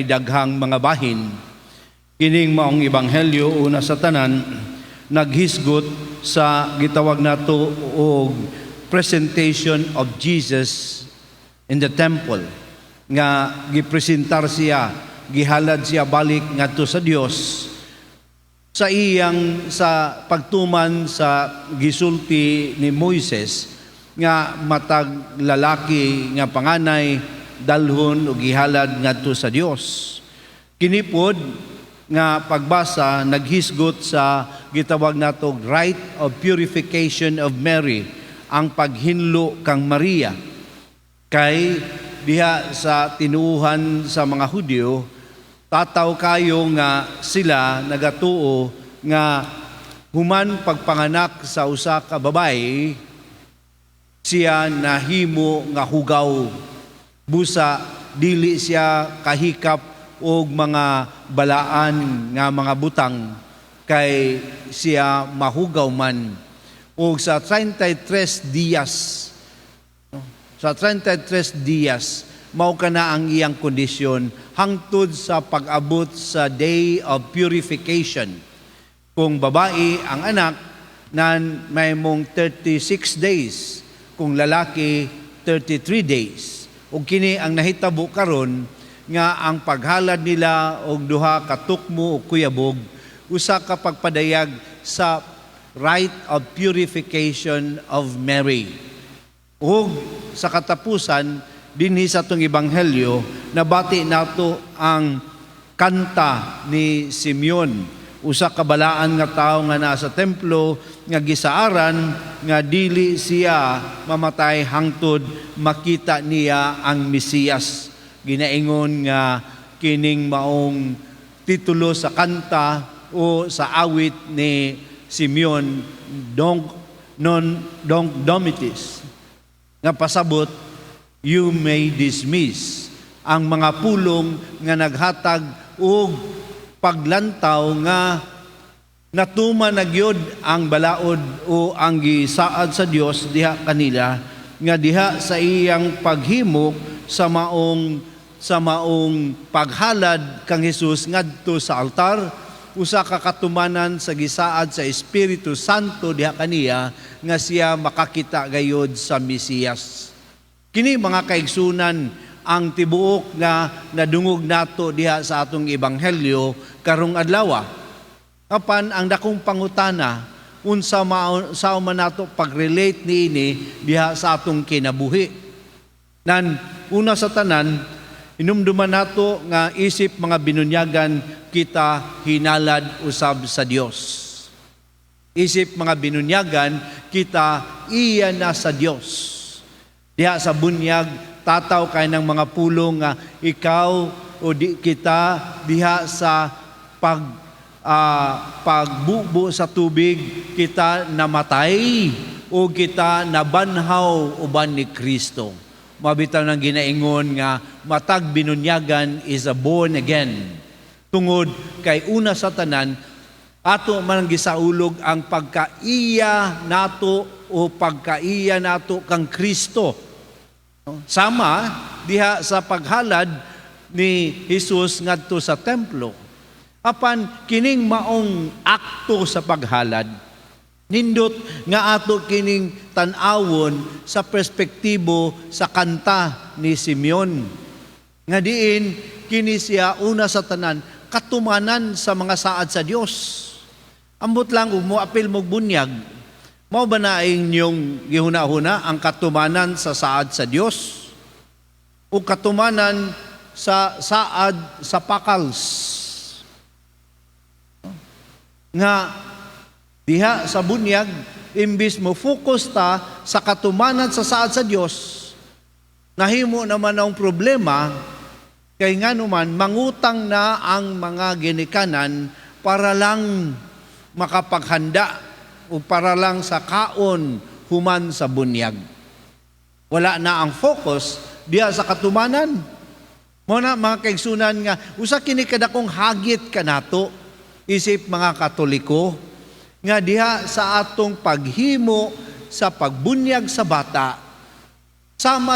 daghang mga bahin. Kining maong ebanghelyo una sa tanan naghisgot sa gitawag nato og presentation of Jesus in the temple, nga gipresentar siya, gihalad siya balik ngadto sa Dios sa iyang sa pagtuman sa gisulti ni Moises nga matag lalaki nga panganay dalhon o gihalad ngadto sa Dios. Kini pod nga pagbasa naghisgot sa gitawag nato rite of purification of Mary, ang paghinlo kang Maria. Kay diha sa tinuuhan sa mga Hudyo, tataw kayo nga sila nagatuo nga human pagpanganak sa usa ka babae, siya nahimo nga hugaw, busa dili siya kahikap og mga balaan nga mga butang, kay siya mahugaw man. Og sa 33 dias mao kana ang iyang kondisyon hangtod sa pag-abot sa day of purification. Kung babae ang anak, nan may mong 36 days, kung lalaki 33 days. Og kini ang nahitabo karon nga ang paghalad nila og duha ka tukmo o kuyabog usa ka pagpadayag sa rite of purification of Mary. Ug sa katapusan dinhi sa atong ebanghelyo nabati nato ang kanta ni Simeon, usa ka balaan nga tawo nga naa sa templo nga gisaaran nga dili siya mamatay hangtod makita niya ang Mesiyas. Ginaingon nga kining maong titulo sa kanta o sa awit ni Simeon, Donc Domitis, nga pasabot, you may dismiss ang mga pulong nga naghatag og paglantaw nga natuman na gyud ang balaod o ang gisaad sa Dios diha kanila, nga diha sa iyang paghimo sa maong paghalad kang Hesus ngadto sa altar, usa ka katumanan sa gisaad sa Espiritu Santo diha kaniya nga siya makakita gayud sa Mesiyas. Kini mga kaigsunan ang tibuok nga nadungog nato diha sa atong ebanghelyo karong adlaw. Apan ang dakong pangutana, unsa man nato pag-relate niini diha sa atong kinabuhi. Nan una sa tanan, inumduman nato nga isip mga binunyagan kita hinalad usab sa Dios. Isip mga binunyagan kita iya na sa Dios. Diha sa bunyag tataw kay ng mga pulong nga ikaw o di kita diha sa pagbubo sa tubig kita namatay o kita nabanhaw uban ni Kristo. Mabitaw ng ginaingon nga matag binunyagan is a born again. Tungod kay una sa tanan, ato man gisaulog ang pagkaiya nato o pagkaiya nato kang Kristo. Sama diha sa paghalad ni Jesus ngadto sa templo. Apan kining maong akto sa paghalad, nindot nga ato kining tan-awon sa perspektibo sa kanta ni Simeon. Nga diin, kini siya una sa tanan, katumanan sa mga saad sa Dios. Ambot lang mo apil mo bunyag, mao ba na inyong gihuna-huna ang katumanan sa saad sa Dios? O katumanan sa saad sa pakals? Nga diha sa bunyag, imbis mo focus ta sa katumanan sa saad sa Dios, nahimo naman ang problema, kay nga naman mangutang na ang mga ginikanan para lang makapaghanda o para lang sa kaon human sa bunyag. Wala na ang focus diha sa katumanan. Muna mga kaigsunan nga, usa kini kadakong hagit kanato, isip mga Katoliko, nga diha sa atong paghimo sa pagbunyag sa bata, sama